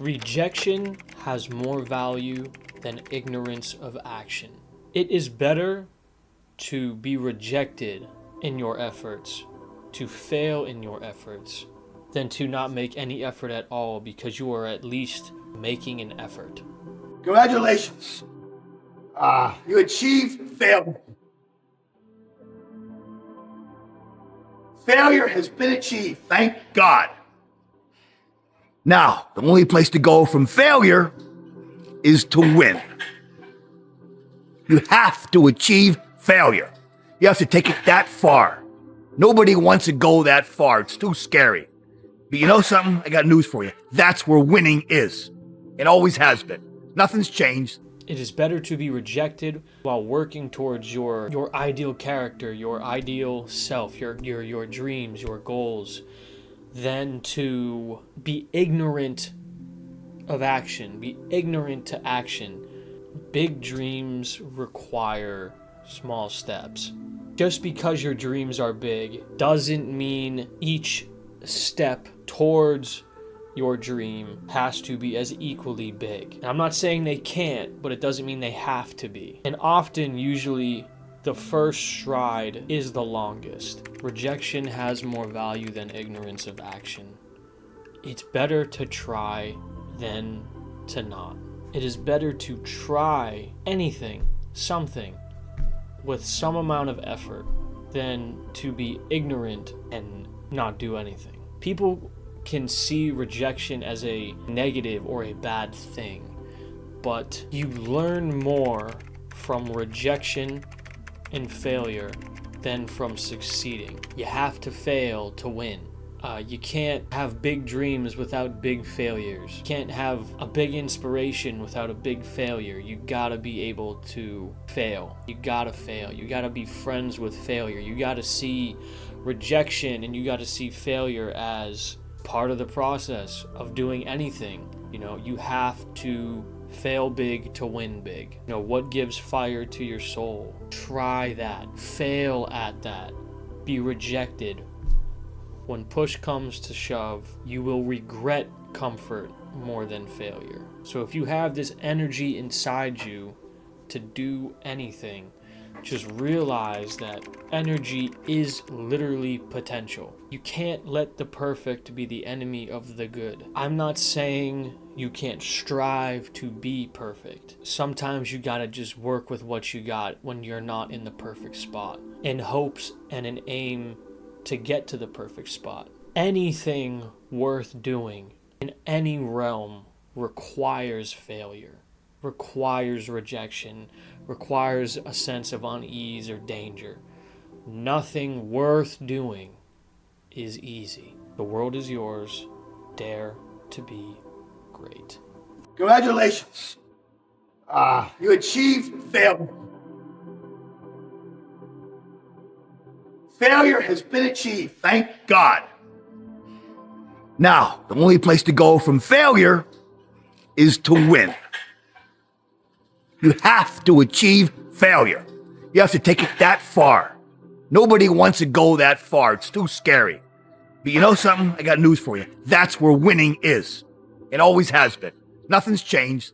Rejection has more value than ignorance of action. It is better to be rejected in your efforts, to fail in your efforts, than to not make any effort at all because you are at least making an effort. Congratulations. You achieved failure. Failure has been achieved, thank God. Now, the only place to go from failure is to win. You have to achieve failure. You have to take it that far. Nobody wants to go that far. It's too scary. But you know something? I got news for you. That's where winning is. It always has been. Nothing's changed. It is better to be rejected while working towards your ideal character, your ideal self, your dreams, your goals, than to be ignorant of action, be ignorant to action. Big dreams require small steps. Just because your dreams are big doesn't mean each step towards your dream has to be as equally big. And I'm not saying they can't, but it doesn't mean they have to be. And often, usually, the first stride is the longest. Rejection has more value than ignorance of action. It's better to try than to not. It is better to try anything, something, with some amount of effort than to be ignorant and not do anything. People can see rejection as a negative or a bad thing, but you learn more from rejection and failure than from succeeding. You have to fail to win. You can't have big dreams without big failures. You can't have a big inspiration without a big failure. You gotta be able to fail. You gotta fail. You gotta be friends with failure. You gotta see rejection and you gotta see failure as part of the process of doing anything. You know, you have to fail big to win big. You know, what gives fire to your soul? Try that. Fail at that. Be rejected. When push comes to shove, you will regret comfort more than failure. So if you have this energy inside you to do anything, just realize that energy is literally potential. You can't let the perfect be the enemy of the good. I'm not saying you can't strive to be perfect. Sometimes you gotta just work with what you got when you're not in the perfect spot, in hopes and an aim to get to the perfect spot. Anything worth doing in any realm requires failure, requires rejection, requires a sense of unease or danger. Nothing worth doing is easy. The world is yours. Dare to be great. Congratulations. You achieved failure. Failure has been achieved, thank God. Now, the only place to go from failure is to win. You have to achieve failure. You have to take it that far. Nobody wants to go that far. It's too scary. But you know something? I got news for you. That's where winning is. It always has been. Nothing's changed.